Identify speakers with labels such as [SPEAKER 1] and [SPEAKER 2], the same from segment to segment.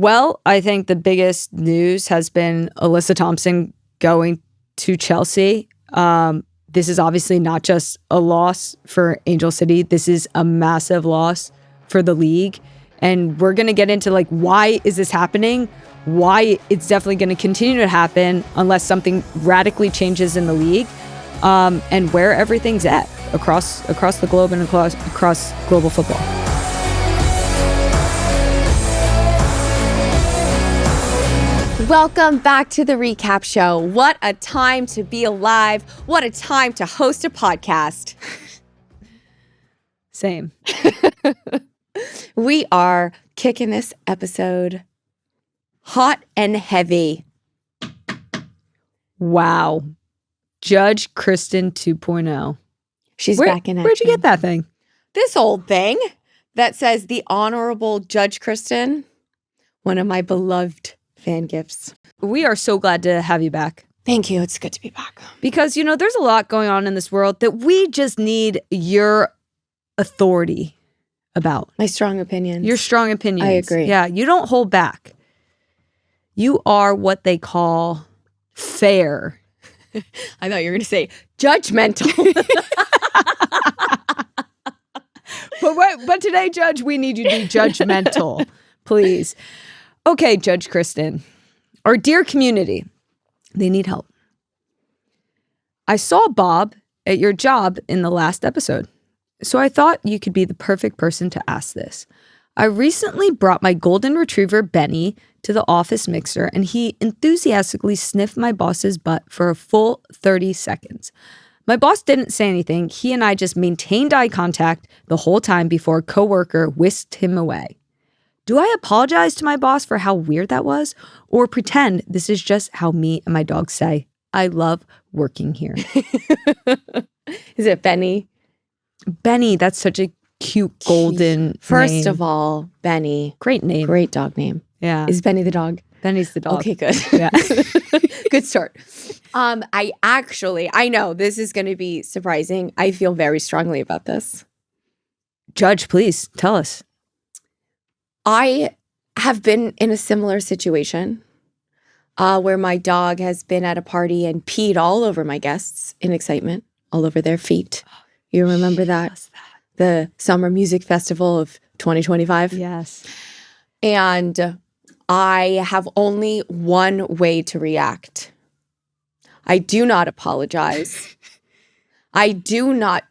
[SPEAKER 1] Well, I think the biggest news has been Alyssa Thompson going to Chelsea. This is obviously not just a loss for Angel City. This is a massive loss for the league. And we're going to get into why is this happening? Why it's definitely going to continue to happen unless something radically changes in the league, and where everything's at across the globe and across global football.
[SPEAKER 2] Welcome back to the recap show. What a time to be alive. What a time to host a podcast.
[SPEAKER 1] Same.
[SPEAKER 2] We are kicking this episode hot and heavy.
[SPEAKER 1] Wow. Judge Kristen 2.0.
[SPEAKER 2] She's back in action.
[SPEAKER 1] Where'd you get that thing?
[SPEAKER 2] This old thing that says the Honorable Judge Kristen, one of my beloved fan gifts.
[SPEAKER 1] We are so glad to have you back.
[SPEAKER 2] Thank you. It's good to be back.
[SPEAKER 1] Because, there's a lot going on in this world that we just need your authority about.
[SPEAKER 2] My strong opinions.
[SPEAKER 1] Your strong opinions.
[SPEAKER 2] I agree.
[SPEAKER 1] Yeah, you don't hold back. You are what they call fair.
[SPEAKER 2] I thought you were going to say judgmental.
[SPEAKER 1] But today, Judge, we need you to be judgmental, please. Okay, Judge Kristen, our dear community, they need help. I saw Bob at your job in the last episode, so I thought you could be the perfect person to ask this. I recently brought my golden retriever, Benny, to the office mixer, and he enthusiastically sniffed my boss's butt for a full 30 seconds. My boss didn't say anything. He and I just maintained eye contact the whole time before a coworker whisked him away. Do I apologize to my boss for how weird that was, or pretend this is just how me and my dog say, I love working here?
[SPEAKER 2] Is it Benny?
[SPEAKER 1] Benny, that's such a cute golden
[SPEAKER 2] First
[SPEAKER 1] name.
[SPEAKER 2] of all, Benny.
[SPEAKER 1] Great name.
[SPEAKER 2] Great dog name.
[SPEAKER 1] Yeah.
[SPEAKER 2] Is Benny the dog?
[SPEAKER 1] Benny's the dog.
[SPEAKER 2] Okay, good.
[SPEAKER 1] Yeah.
[SPEAKER 2] Good start. I know this is going to be surprising. I feel very strongly about this.
[SPEAKER 1] Judge, please tell us.
[SPEAKER 2] I have been in a similar situation where my dog has been at a party and peed all over my guests in excitement, all over their feet. You remember that? The Summer Music Festival of 2025?
[SPEAKER 1] Yes.
[SPEAKER 2] And I have only one way to react. I do not apologize. I do not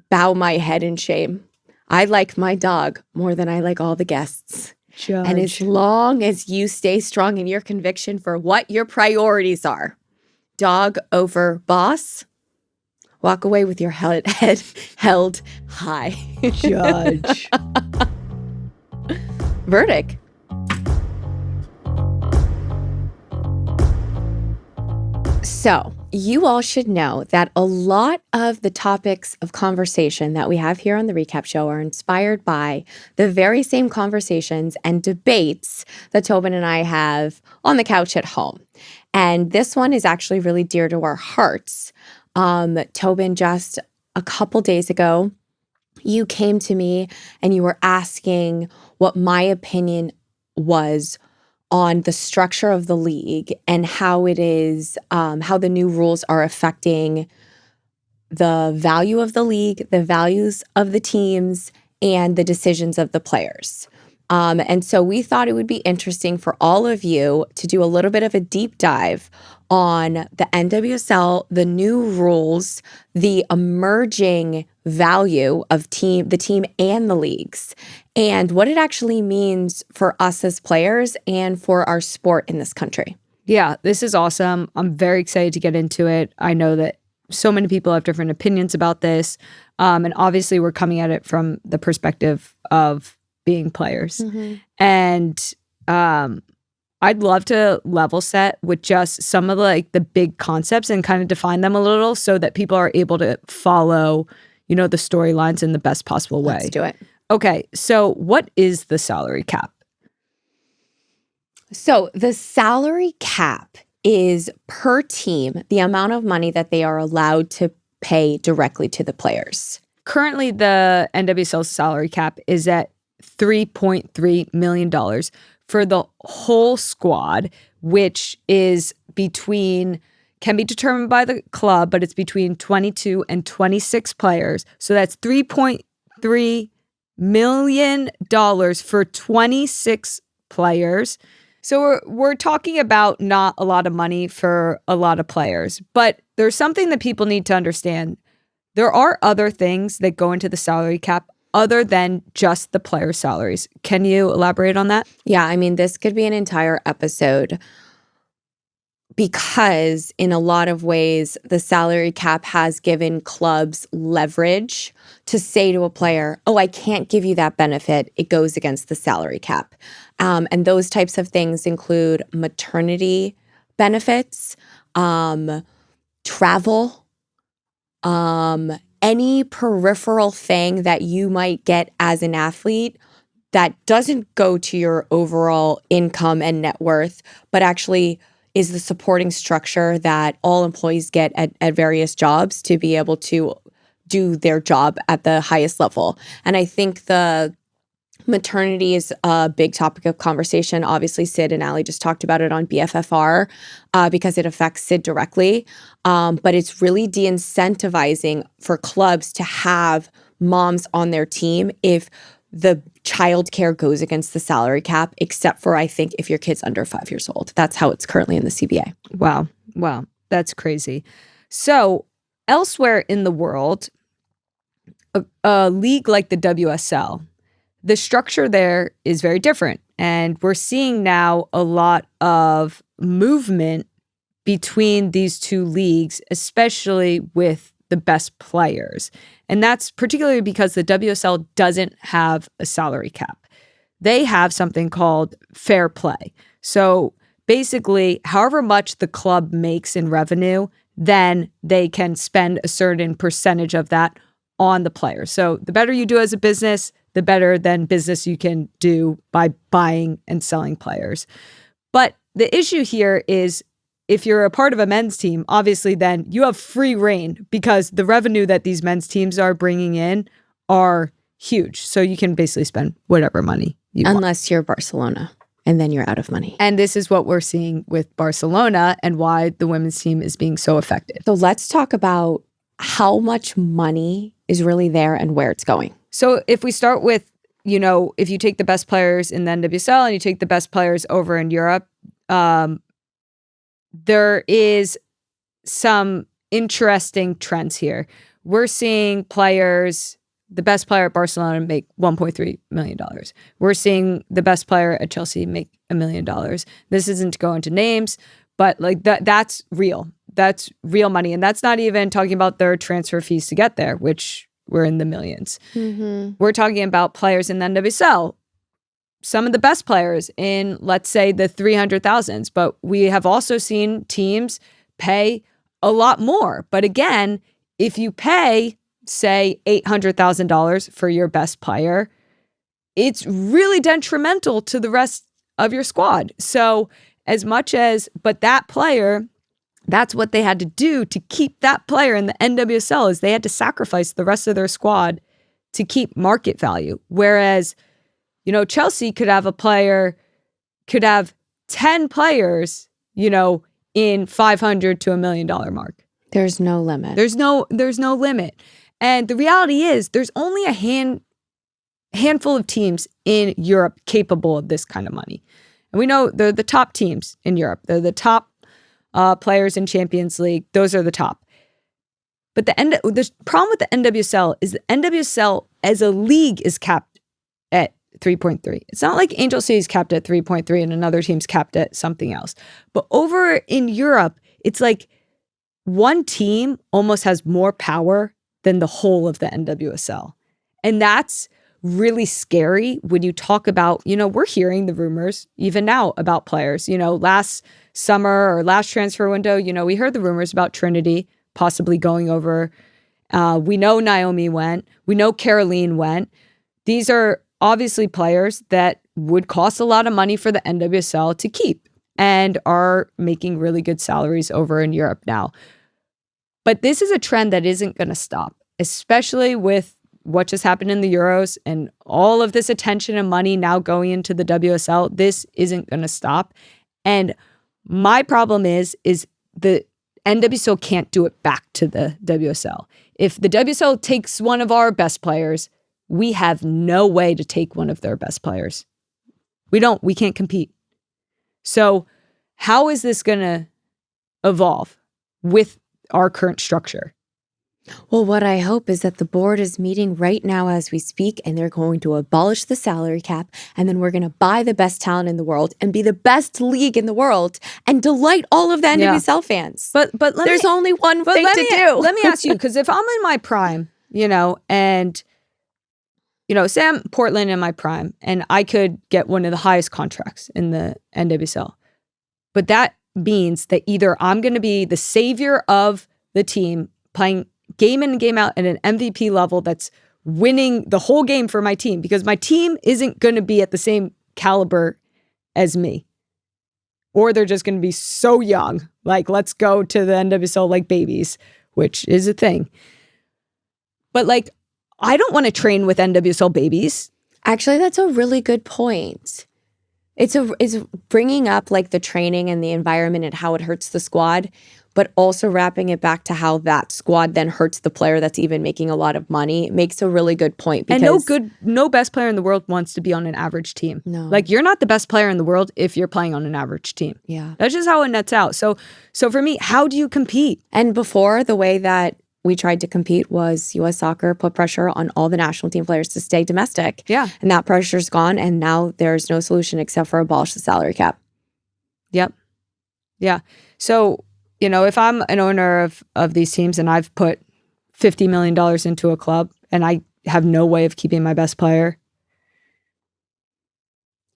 [SPEAKER 2] bow my head in shame. I like my dog more than I like all the guests.
[SPEAKER 1] Judge.
[SPEAKER 2] And as long as you stay strong in your conviction for what your priorities are, dog over boss, walk away with your head held high.
[SPEAKER 1] Judge.
[SPEAKER 2] Verdict. So, you all should know that a lot of the topics of conversation that we have here on the Recap Show are inspired by the very same conversations and debates that Tobin and I have on the couch at home. And this one is actually really dear to our hearts. Tobin, just a couple days ago, you came to me and you were asking what my opinion was on the structure of the league and how it is, how the new rules are affecting the value of the league, the values of the teams, and the decisions of the players. And so we thought it would be interesting for all of you to do a little bit of a deep dive on the NWSL, the new rules, the emerging value of the team and the leagues, and what it actually means for us as players and for our sport in this country.
[SPEAKER 1] Yeah, this is awesome. I'm very excited to get into it. I know that so many people have different opinions about this. And obviously we're coming at it from the perspective of being players. Mm-hmm. And I'd love to level set with just some of the big concepts and kind of define them a little so that people are able to follow, the storylines in the best possible way.
[SPEAKER 2] Let's do it.
[SPEAKER 1] Okay, so what is the salary cap?
[SPEAKER 2] So the salary cap is per team, the amount of money that they are allowed to pay directly to the players.
[SPEAKER 1] Currently, the NWSL salary cap is at $3.3 million for the whole squad, which is can be determined by the club, but it's between 22 and 26 players. So that's $3.3 million for 26 players. So we're talking about not a lot of money for a lot of players. But there's something that people need to understand. There are other things that go into the salary cap other than just the player salaries. Can you elaborate on that?
[SPEAKER 2] Yeah, I mean, this could be an entire episode because in a lot of ways, the salary cap has given clubs leverage to say to a player, oh, I can't give you that benefit. It goes against the salary cap. And those types of things include maternity benefits, travel, any peripheral thing that you might get as an athlete that doesn't go to your overall income and net worth, but actually is the supporting structure that all employees get at various jobs to be able to do their job at the highest level. And I think the maternity is a big topic of conversation. Obviously, Sid and Allie just talked about it on BFFR because it affects Sid directly. But it's really de-incentivizing for clubs to have moms on their team if the childcare goes against the salary cap, except for, I think, if your kid's under 5 years old. That's how it's currently in the CBA.
[SPEAKER 1] Wow. That's crazy. So elsewhere in the world, a league like the WSL, the structure there is very different. And we're seeing now a lot of movement between these two leagues, especially with the best players. And that's particularly because the WSL doesn't have a salary cap. They have something called fair play. So basically, however much the club makes in revenue, then they can spend a certain percentage of that on the players. So the better you do as a business, the better than business you can do by buying and selling players. But the issue here is if you're a part of a men's team, obviously then you have free reign because the revenue that these men's teams are bringing in are huge. So you can basically spend whatever money you want.
[SPEAKER 2] Unless you're Barcelona, and then you're out of money.
[SPEAKER 1] And this is what we're seeing with Barcelona and why the women's team is being so affected.
[SPEAKER 2] So let's talk about how much money is really there and where it's going.
[SPEAKER 1] So if we start with, if you take the best players in the NWSL and you take the best players over in Europe, there is some interesting trends here. We're seeing players, the best player at Barcelona make $1.3 million. We're seeing the best player at Chelsea make $1 million. This isn't to go into names, but like that's real. That's real money. And that's not even talking about their transfer fees to get there, which were in the millions. Mm-hmm. We're talking about players in the NWSL. Some of the best players in, let's say, the 300,000s, but we have also seen teams pay a lot more. But again, if you pay, say, $800,000 for your best player, it's really detrimental to the rest of your squad. So but that player, that's what they had to do to keep that player in the NWSL is they had to sacrifice the rest of their squad to keep market value. Whereas Chelsea could have 10 players, in $500 to $1 million mark.
[SPEAKER 2] There's no limit.
[SPEAKER 1] There's no limit. And the reality is there's only a handful of teams in Europe capable of this kind of money. And we know they're the top teams in Europe. They're the top players in Champions League. Those are the top. But the problem with the NWSL is the NWSL as a league is capped at 3.3. It's not like Angel City is capped at 3.3 and another team's capped at something else. But over in Europe, it's like one team almost has more power than the whole of the NWSL. And that's really scary when you talk about, we're hearing the rumors even now about players. Last summer or last transfer window, we heard the rumors about Trinity possibly going over. We know Naomi went. We know Caroline went. These are obviously players that would cost a lot of money for the NWSL to keep and are making really good salaries over in Europe now. But this is a trend that isn't going to stop, especially with what just happened in the Euros and all of this attention and money now going into the WSL, this isn't going to stop. And my problem is the NWSL can't do it back to the WSL. If the WSL takes one of our best players, we have no way to take one of their best players. We can't compete. So how is this going to evolve with our current structure?
[SPEAKER 2] Well, what I hope is that the board is meeting right now as we speak, and they're going to abolish the salary cap, and then we're going to buy the best talent in the world and be the best league in the world and delight all of the NWSL fans.
[SPEAKER 1] But
[SPEAKER 2] there's only one thing to do.
[SPEAKER 1] Let me ask you, because if I'm in my prime, and say I'm Portland in my prime, and I could get one of the highest contracts in the NWSL, but that means that either I'm going to be the savior of the team, playing game in and game out at an MVP level that's winning the whole game for my team, because my team isn't going to be at the same caliber as me. Or they're just going to be so young. Like, let's go to the NWSL like babies, which is a thing. But like, I don't want to train with NWSL babies.
[SPEAKER 2] Actually, that's a really good point. It's bringing up like the training and the environment and how it hurts the squad, but also wrapping it back to how that squad then hurts the player that's even making a lot of money. It makes a really good point. Because
[SPEAKER 1] no best player in the world wants to be on an average team.
[SPEAKER 2] No.
[SPEAKER 1] Like, you're not the best player in the world if you're playing on an average team.
[SPEAKER 2] Yeah.
[SPEAKER 1] That's just how it nets out. So for me, how do you compete?
[SPEAKER 2] And before, the way that we tried to compete was U.S. Soccer put pressure on all the national team players to stay domestic.
[SPEAKER 1] Yeah.
[SPEAKER 2] And that pressure's gone, and now there's no solution except for abolish the salary cap.
[SPEAKER 1] Yep. Yeah. So, if I'm an owner of these teams and I've put $50 million into a club and I have no way of keeping my best player.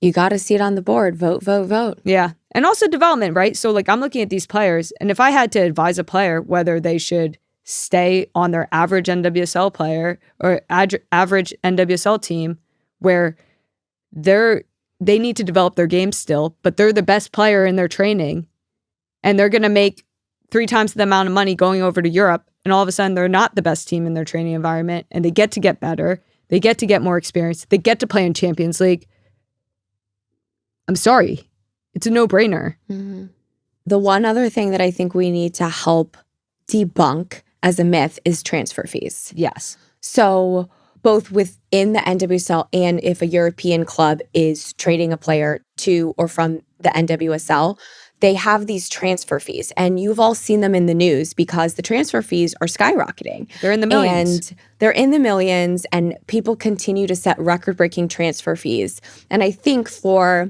[SPEAKER 2] You got to see it on the board. Vote, vote, vote.
[SPEAKER 1] Yeah. And also development, right? So like, I'm looking at these players, and if I had to advise a player whether they should stay on their average NWSL player or average NWSL team where they need to develop their game still, but they're the best player in their training and they're going to make 3 times the amount of money going over to Europe, and all of a sudden they're not the best team in their training environment, and they get better, they get to get more experience, they get to play in Champions League. I'm sorry. It's a no-brainer.
[SPEAKER 2] Mm-hmm. The one other thing that I think we need to help debunk as a myth is transfer fees.
[SPEAKER 1] Yes.
[SPEAKER 2] So both within the NWSL and if a European club is trading a player to or from the NWSL, they have these transfer fees. And you've all seen them in the news because the transfer fees are skyrocketing.
[SPEAKER 1] They're in the millions.
[SPEAKER 2] And they're in the millions, and people continue to set record-breaking transfer fees. And I think for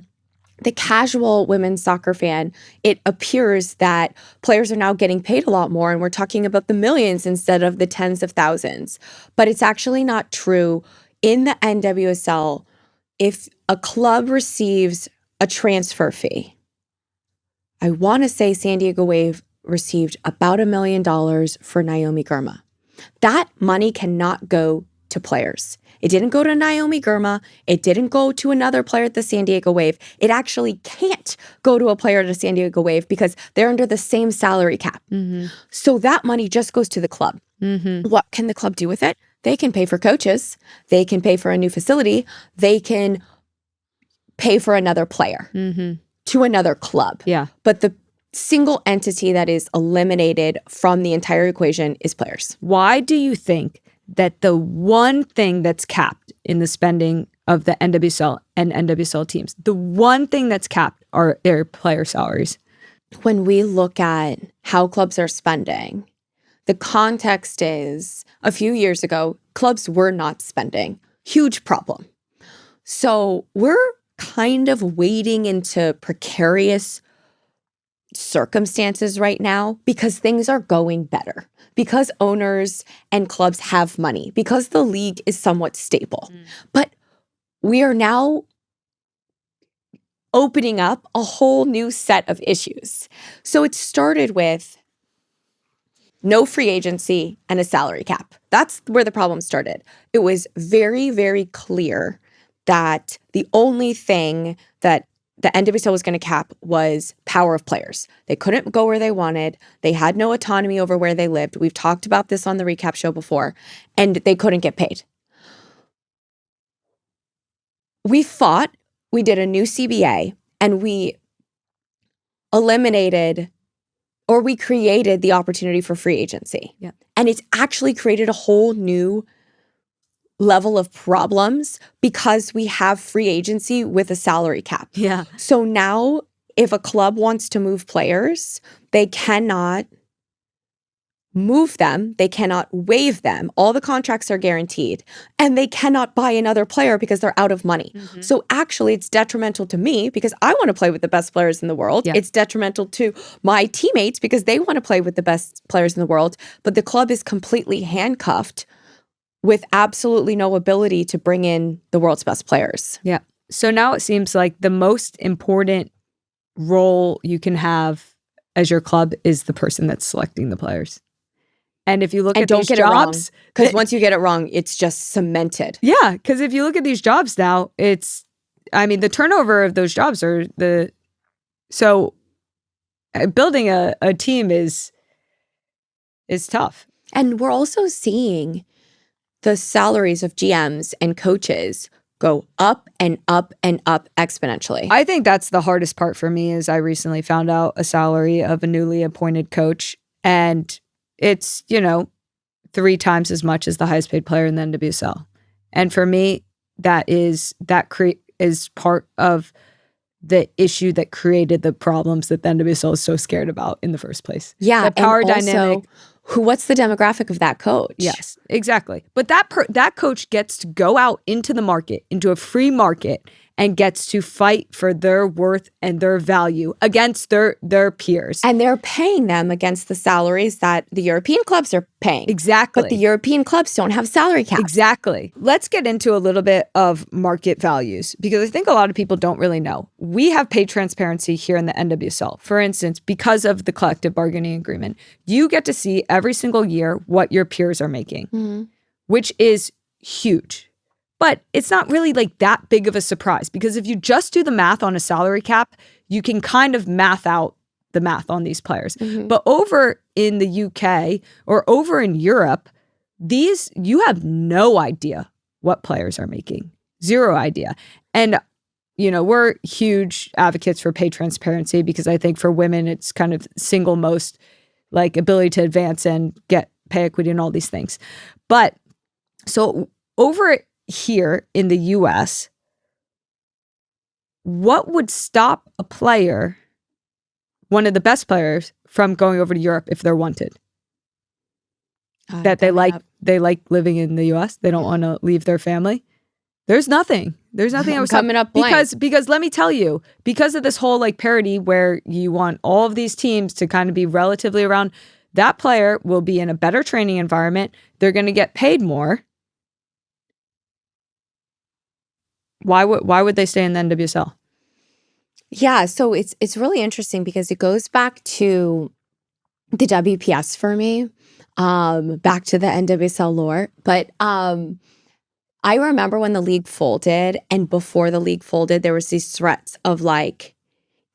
[SPEAKER 2] the casual women's soccer fan, it appears that players are now getting paid a lot more, and we're talking about the millions instead of the tens of thousands. But it's actually not true. In the NWSL, if a club receives a transfer fee, I want to say San Diego Wave received about $1 million for Naomi Girma. That money cannot go to players. It didn't go to Naomi Girma. It didn't go to another player at the San Diego Wave. It actually can't go to a player at the San Diego Wave because they're under the same salary cap. Mm-hmm. So that money just goes to the club. Mm-hmm. What can the club do with it? They can pay for coaches. They can pay for a new facility. They can pay for another player to another club.
[SPEAKER 1] Yeah.
[SPEAKER 2] But the single entity that is eliminated from the entire equation is players.
[SPEAKER 1] Why do you think that the one thing that's capped in the spending of the NWSL and NWSL teams, the one thing that's capped are their player salaries?
[SPEAKER 2] When we look at how clubs are spending, the context is a few years ago, clubs were not spending. Huge problem. So we're kind of wading into precarious circumstances right now because things are going better, because owners and clubs have money, because the league is somewhat stable. But we are now opening up a whole new set of issues. So it started with no free agency and a salary cap. That's where the problem started. It was very, very clear that the only thing that the NWSL was going to cap was power of players. They couldn't go where they wanted. They had no autonomy over where they lived. We've talked about this on the recap show before, and they couldn't get paid. we did a new CBA, and we eliminated, or we created the opportunity for free agency.
[SPEAKER 1] Yeah.
[SPEAKER 2] And it's actually created a whole new level of problems because we have free agency with a salary cap.
[SPEAKER 1] Yeah.
[SPEAKER 2] So now if a club wants to move players, they cannot move them, they cannot waive them. All the contracts are guaranteed, and they cannot buy another player because they're out of money. So actually it's detrimental to me because I want to play with the best players in the world.
[SPEAKER 1] Yeah.
[SPEAKER 2] It's detrimental to my teammates because they want to play with the best players in the world, but the club is completely handcuffed with absolutely no ability to bring in the world's best players.
[SPEAKER 1] Yeah. So now it seems like the most important role you can have as your club is the person that's selecting the players. And if you look at these jobs,
[SPEAKER 2] because once you get it wrong, it's just cemented.
[SPEAKER 1] Yeah, because if you look at these jobs now, the turnover of those jobs are building a team is tough.
[SPEAKER 2] And we're also seeing the salaries of GMs and coaches go up and up and up exponentially.
[SPEAKER 1] I think that's the hardest part for me is I recently found out a salary of a newly appointed coach, and it's, 3 times as much as the highest paid player in the NWSL. And for me, that is part of the issue that created the problems that the NWSL is so scared about in the first place.
[SPEAKER 2] Yeah.
[SPEAKER 1] The power
[SPEAKER 2] and also,
[SPEAKER 1] dynamic.
[SPEAKER 2] What's the demographic of that coach?
[SPEAKER 1] Yes, exactly. But that coach gets to go out into the market, into a free market, and gets to fight for their worth and their value against their peers.
[SPEAKER 2] And they're paying them against the salaries that the European clubs are paying.
[SPEAKER 1] Exactly.
[SPEAKER 2] But the European clubs don't have salary caps.
[SPEAKER 1] Exactly. Let's get into a little bit of market values, because I think a lot of people don't really know. We have pay transparency here in the NWSL. For instance, because of the collective bargaining agreement, you get to see every single year what your peers are making, which is huge. But it's not really like that big of a surprise, because if you just do the math on a salary cap, you can kind of math out the math on these players. But over in the UK or over in Europe, you have no idea what players are making. Zero idea. And, we're huge advocates for pay transparency, because I think for women, it's kind of single most ability to advance and get pay equity and all these things. But so over here in the US, what would stop a player, one of the best players, from going over to Europe if they're wanted? That they like living in the US, they don't want to leave their family. There's nothing. I was
[SPEAKER 2] coming up blank.
[SPEAKER 1] because let me tell you, because of this whole parity where you want all of these teams to kind of be relatively around, that player will be in a better training environment. They're going to get paid more. Why would they stay in the NWSL?
[SPEAKER 2] Yeah, so it's really interesting because it goes back to the WPS for me, back to the NWSL lore. But I remember when the league folded, and before the league folded, there was these threats of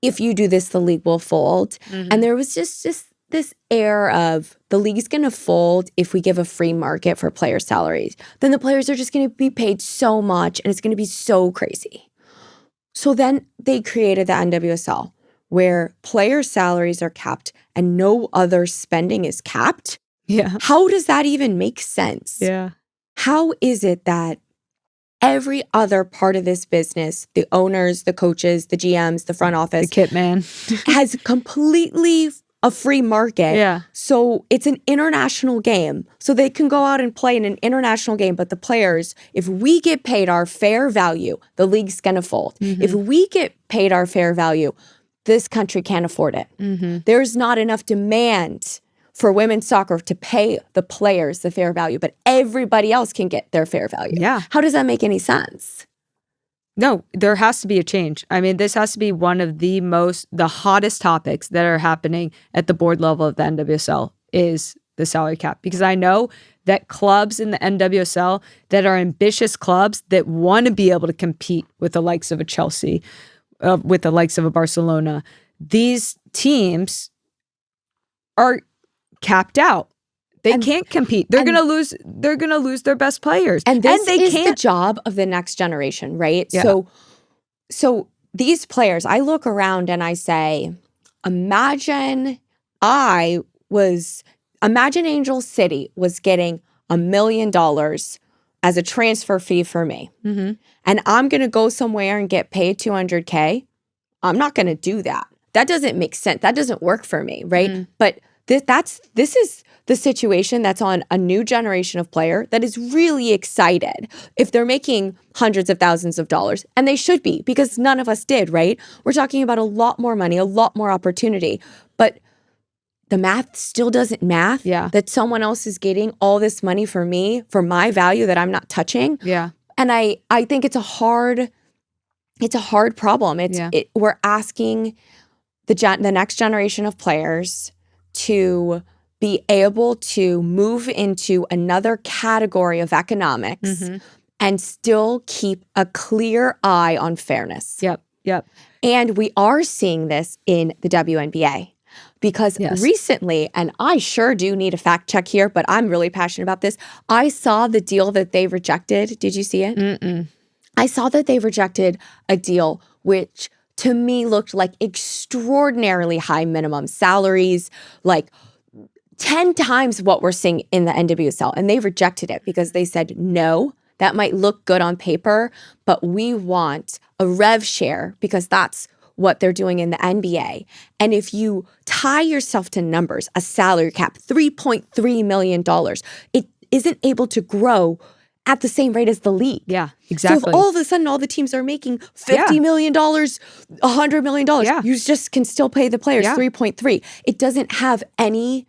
[SPEAKER 2] if you do this, the league will fold. And there was just this air of the league's going to fold if we give a free market for player salaries. Then the players are just going to be paid so much, and it's going to be so crazy. So then they created the NWSL, where player salaries are capped and no other spending is capped.
[SPEAKER 1] Yeah.
[SPEAKER 2] How does that even make sense?
[SPEAKER 1] Yeah. How
[SPEAKER 2] is it that every other part of this business, the owners, the coaches, the GMs, the front office,
[SPEAKER 1] the kit man,
[SPEAKER 2] has completely a free market?
[SPEAKER 1] Yeah.
[SPEAKER 2] So it's an international game. So they can go out and play in an international game. But the players, if we get paid our fair value, the league's going to fold. If we get paid our fair value, this country can't afford it. There's not enough demand for women's soccer to pay the players the fair value, but everybody else can get their fair value.
[SPEAKER 1] Yeah.
[SPEAKER 2] How does that make any sense?
[SPEAKER 1] No, there has to be a change. I mean, this has to be one of the hottest topics that are happening at the board level of the NWSL is the salary cap. Because I know that clubs in the NWSL that are ambitious clubs that want to be able to compete with the likes of a Chelsea, with the likes of a Barcelona, these teams are capped out. They can't compete. They're gonna lose. They're gonna lose their best players,
[SPEAKER 2] and this
[SPEAKER 1] they
[SPEAKER 2] is
[SPEAKER 1] can't.
[SPEAKER 2] the job of the next generation, right?
[SPEAKER 1] Yeah.
[SPEAKER 2] So these players, I look around and I say, imagine Angel City was getting $1 million as a transfer fee for me, and I'm gonna go somewhere and get paid $200K. I'm not gonna do that. That doesn't make sense. That doesn't work for me, right? But this is the situation that's on a new generation of player that is really excited if they're making hundreds of thousands of dollars, and they should be, because none of us did, right? We're talking about a lot more money, a lot more opportunity, but the math still doesn't math.
[SPEAKER 1] Yeah.
[SPEAKER 2] That someone else is getting all this money for me, for my value that I'm not touching.
[SPEAKER 1] Yeah.
[SPEAKER 2] And I think it's a hard problem. We're asking the next generation of players to be able to move into another category of economics and still keep a clear eye on fairness.
[SPEAKER 1] Yep.
[SPEAKER 2] And we are seeing this in the WNBA because recently, and I sure do need a fact check here, but I'm really passionate about this. I saw the deal that they rejected. Did you see it?
[SPEAKER 1] Mm-mm.
[SPEAKER 2] I saw that they rejected a deal which to me looked like extraordinarily high minimum salaries, like 10 times what we're seeing in the NWSL. And they rejected it because they said, no, that might look good on paper, but we want a rev share because that's what they're doing in the NBA. And if you tie yourself to numbers, a salary cap, $3.3 million, it isn't able to grow at the same rate as the league.
[SPEAKER 1] Yeah, exactly.
[SPEAKER 2] So if all of a sudden all the teams are making $50 million, $100 million, you just can still pay the players 3.3. It doesn't have any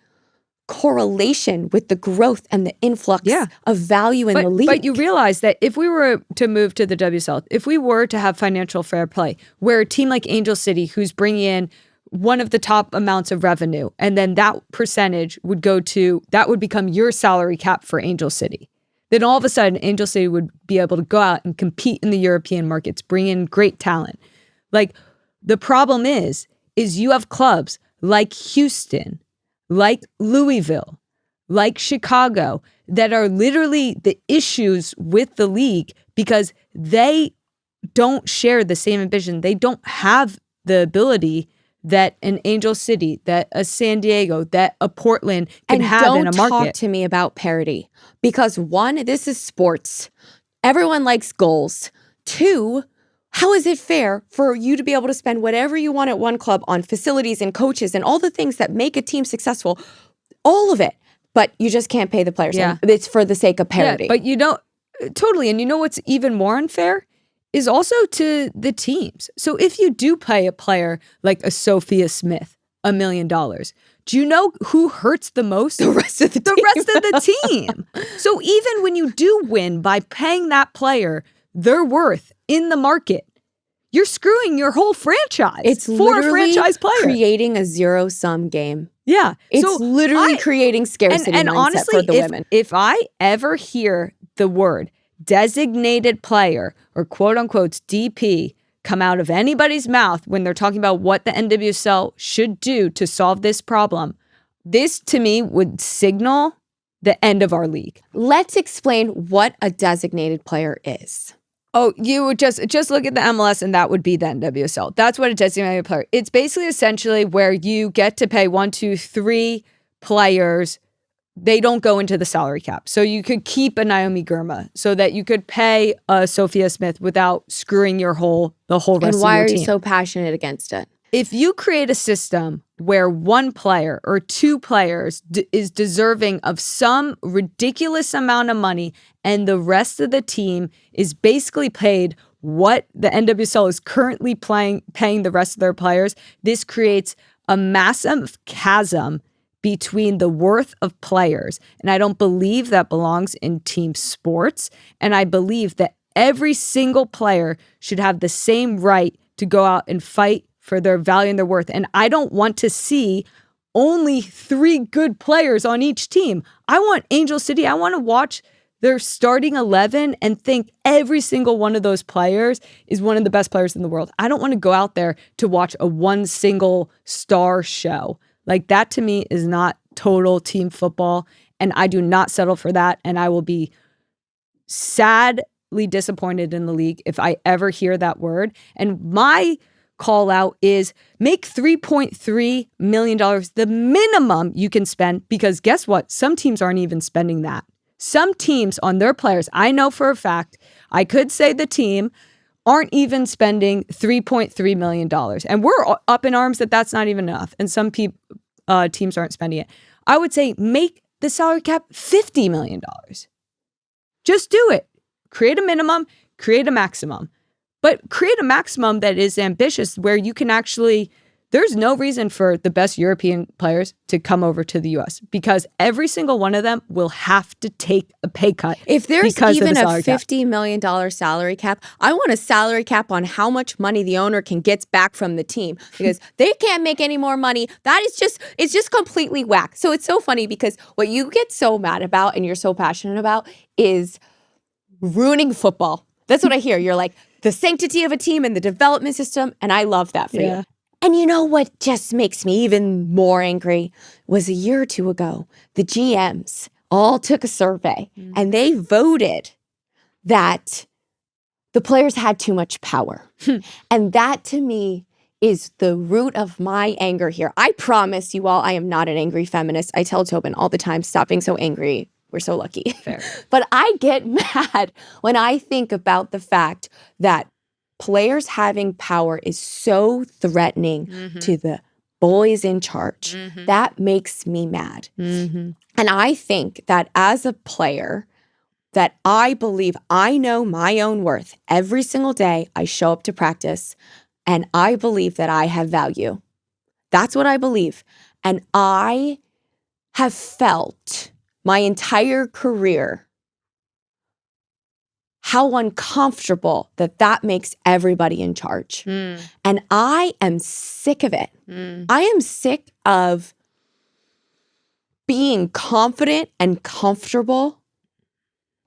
[SPEAKER 2] correlation with the growth and the influx of value in the league.
[SPEAKER 1] But you realize that if we were to move to the WSL, if we were to have financial fair play, where a team like Angel City, who's bringing in one of the top amounts of revenue, and then that percentage would go to, that would become your salary cap for Angel City. Then all of a sudden, Angel City would be able to go out and compete in the European markets, bring in great talent. Like, the problem is you have clubs like Houston, like Louisville, like Chicago, that are literally the issues with the league because they don't share the same ambition. They don't have the ability that an Angel City, that a San Diego, that a Portland can have in a market.
[SPEAKER 2] And don't talk to me about parity. Because one, this is sports. Everyone likes goals. Two, how is it fair for you to be able to spend whatever you want at one club on facilities and coaches and all the things that make a team successful, all of it, but you just can't pay the players?
[SPEAKER 1] Yeah.
[SPEAKER 2] And it's for the sake of parity.
[SPEAKER 1] Yeah, but you don't, totally. And you know what's even more unfair? Is also to the teams. So if you do pay a player like a Sophia Smith $1 million, do you know who hurts the most?
[SPEAKER 2] The rest of the team.
[SPEAKER 1] The rest of the team. So even when you do win by paying that player their worth in the market, you're screwing your whole franchise.
[SPEAKER 2] It's
[SPEAKER 1] for a franchise player.
[SPEAKER 2] Creating a zero-sum game.
[SPEAKER 1] Yeah.
[SPEAKER 2] It's literally creating scarcity
[SPEAKER 1] and
[SPEAKER 2] mindset
[SPEAKER 1] honestly,
[SPEAKER 2] for the women.
[SPEAKER 1] If I ever hear the word designated player or quote unquote DP come out of anybody's mouth when they're talking about what the NWSL should do to solve this problem, this to me would signal the end of our league.
[SPEAKER 2] Let's explain what a designated player is.
[SPEAKER 1] Oh, you would just look at the MLS and that would be the NWSL. That's what a designated player. It's basically essentially where you get to pay 1, 2, 3 players. They don't go into the salary cap. So you could keep a Naomi Girma so that you could pay a Sophia Smith without screwing the whole rest of your team.
[SPEAKER 2] And why are you so passionate against it?
[SPEAKER 1] If you create a system where one player or two players is deserving of some ridiculous amount of money and the rest of the team is basically paid what the NWSL is currently paying the rest of their players, this creates a massive chasm between the worth of players. And I don't believe that belongs in team sports. And I believe that every single player should have the same right to go out and fight for their value and their worth. And I don't want to see only 3 good players on each team. I want Angel City. I want to watch their starting 11 and think every single one of those players is one of the best players in the world. I don't want to go out there to watch a one single star show. Like, that to me is not total team football. And I do not settle for that. And I will be sadly disappointed in the league if I ever hear that word. And my call out is make $3.3 million the minimum you can spend, because guess what? Some teams aren't even spending that. Some teams on their players, I know for a fact, I could say the team aren't even spending $3.3 million. And we're up in arms that that's not even enough. And some teams aren't spending it. I would say make the salary cap $50 million. Just do it. Create a minimum, create a maximum. But create a maximum that is ambitious, where you can actually, there's no reason for the best European players to come over to the US, because every single one of them will have to take a pay cut.
[SPEAKER 2] If there's even a
[SPEAKER 1] $50
[SPEAKER 2] $50 million salary cap, I want a salary cap on how much money the owner can get back from the team, because they can't make any more money. That is it's just completely whack. So it's so funny, because what you get so mad about and you're so passionate about is ruining football. That's what I hear. You're like, the sanctity of a team and the development system. And I love that for you. And you know what just makes me even more angry was a year or two ago, the GMs all took a survey and they voted that the players had too much power. And that to me is the root of my anger here. I promise you all, I am not an angry feminist. I tell Tobin all the time, stop being so angry. We're so lucky.
[SPEAKER 1] Fair.
[SPEAKER 2] But I get mad when I think about the fact that players having power is so threatening to the boys in charge. That makes me mad. And I think that as a player, that I believe I know my own worth. Every single day I show up to practice and I believe that I have value. That's what I believe. And I have felt my entire career how uncomfortable that makes everybody in charge. And I am sick of it. I am sick of being confident and comfortable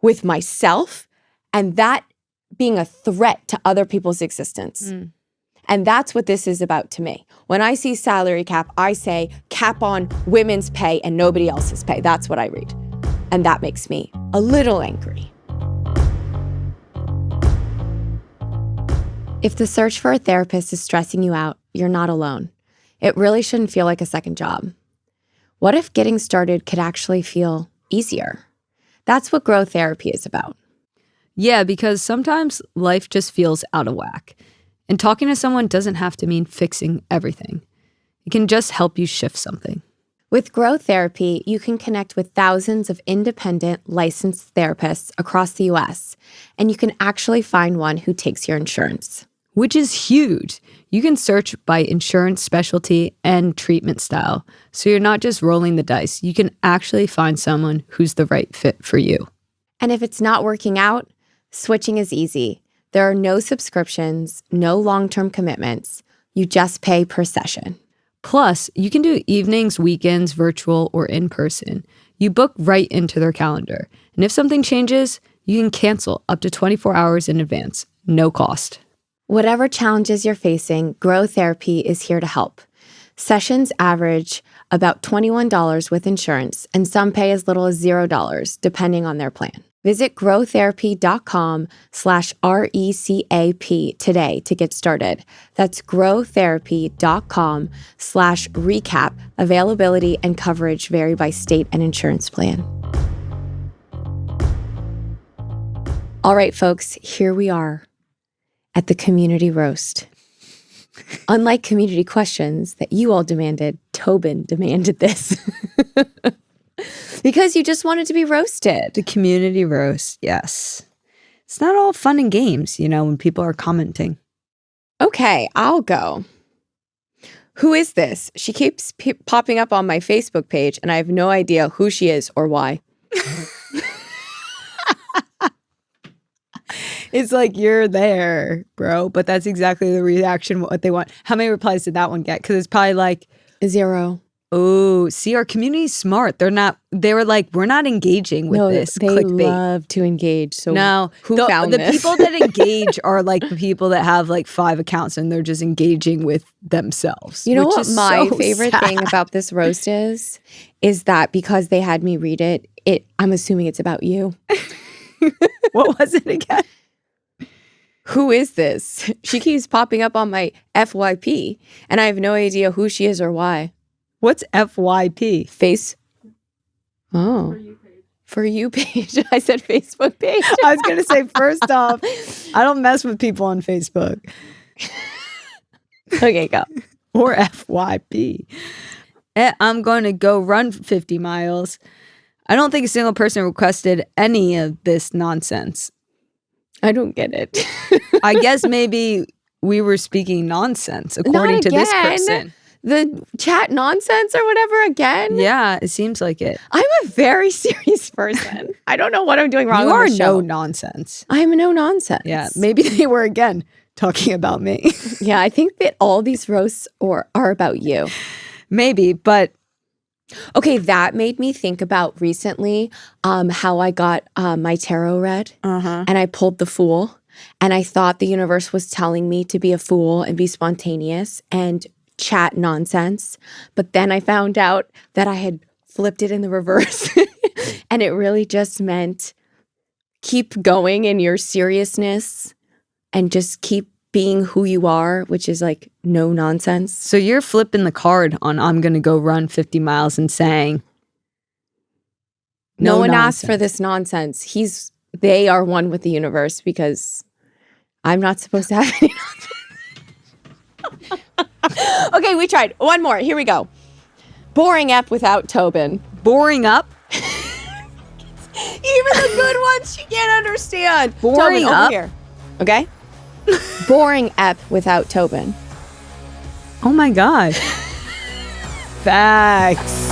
[SPEAKER 2] with myself and that being a threat to other people's existence. And that's what this is about to me. When I see salary cap, I say cap on women's pay and nobody else's pay. That's what I read. And that makes me a little angry. If the search for a therapist is stressing you out, you're not alone. It really shouldn't feel like a second job. What if getting started could actually feel easier? That's what Grow Therapy is about.
[SPEAKER 1] Yeah, because sometimes life just feels out of whack. And talking to someone doesn't have to mean fixing everything. It can just help you shift something.
[SPEAKER 2] With Grow Therapy, you can connect with thousands of independent, licensed therapists across the US, and you can actually find one who takes your insurance.
[SPEAKER 1] Which is huge. You can search by insurance specialty and treatment style, so you're not just rolling the dice. You can actually find someone who's the right fit for you.
[SPEAKER 2] And if it's not working out, switching is easy. There are no subscriptions, no long-term commitments. You just pay per session.
[SPEAKER 1] Plus, you can do evenings, weekends, virtual, or in person. You book right into their calendar. And if something changes, you can cancel up to 24 hours in advance. No cost.
[SPEAKER 2] Whatever challenges you're facing, Grow Therapy is here to help. Sessions average about $21 with insurance, and some pay as little as $0, depending on their plan. Visit growtherapy.com/RECAP today to get started. That's growtherapy.com/recap. Availability and coverage vary by state and insurance plan. All right, folks, here we are at the community roast. Unlike community questions that you all demanded, Tobin demanded this. Because you just wanted to be roasted.
[SPEAKER 1] The community roast, yes. It's not all fun and games, when people are commenting.
[SPEAKER 2] Okay, I'll go. Who is this? She keeps popping up on my Facebook page, and I have no idea who she is or why.
[SPEAKER 1] It's like, you're there, bro. But that's exactly the reaction, what they want. How many replies did that one get? Because it's probably like
[SPEAKER 2] 0.
[SPEAKER 1] Oh, see, our community's smart. They were like, we're not engaging with this
[SPEAKER 2] they
[SPEAKER 1] clickbait.
[SPEAKER 2] love to engage. So
[SPEAKER 1] No,
[SPEAKER 2] who
[SPEAKER 1] the
[SPEAKER 2] found this?
[SPEAKER 1] people that engage are like the people that have like 5 accounts and they're just engaging with themselves.
[SPEAKER 2] You know
[SPEAKER 1] which
[SPEAKER 2] what
[SPEAKER 1] is
[SPEAKER 2] my
[SPEAKER 1] so
[SPEAKER 2] favorite
[SPEAKER 1] sad.
[SPEAKER 2] thing about this roast is that because they had me read it, I'm assuming it's about you.
[SPEAKER 1] What was it again?
[SPEAKER 2] Who is this? She keeps popping up on my FYP, and I have no idea who she is or why.
[SPEAKER 1] What's FYP?
[SPEAKER 2] For you page. I said Facebook page.
[SPEAKER 1] I was going to say, first off, I don't mess with people on Facebook.
[SPEAKER 2] Okay, go.
[SPEAKER 1] Or FYP. I'm going to go run 50 miles. I don't think a single person requested any of this nonsense.
[SPEAKER 2] I don't get it.
[SPEAKER 1] I guess maybe we were speaking nonsense, according to this person.
[SPEAKER 2] The chat nonsense or whatever again?
[SPEAKER 1] Yeah, it seems like it.
[SPEAKER 2] I'm a very serious person. I don't know what I'm doing wrong
[SPEAKER 1] You
[SPEAKER 2] on
[SPEAKER 1] are
[SPEAKER 2] the show.
[SPEAKER 1] no nonsense.
[SPEAKER 2] I'm no nonsense.
[SPEAKER 1] Yeah, maybe they were again talking about me.
[SPEAKER 2] Yeah, I think that all these roasts are about you.
[SPEAKER 1] Maybe, but
[SPEAKER 2] okay, that made me think about recently how I got my tarot read and I pulled the Fool, and I thought the universe was telling me to be a fool and be spontaneous and chat nonsense. But then I found out that I had flipped it in the reverse and it really just meant keep going in your seriousness and just keep being who you are, which is like no nonsense.
[SPEAKER 1] So you're flipping the card on I'm going to go run 50 miles and saying
[SPEAKER 2] no one asked for this nonsense. They are one with the universe because I'm not supposed to have any nonsense. Okay, we tried. One more. Here we go. Boring up without Tobin.
[SPEAKER 1] Boring up?
[SPEAKER 2] Even the good ones she can't understand.
[SPEAKER 1] Boring
[SPEAKER 2] Tobin,
[SPEAKER 1] up?
[SPEAKER 2] over here. Okay? Boring ep without Tobin.
[SPEAKER 1] Oh my God. Facts.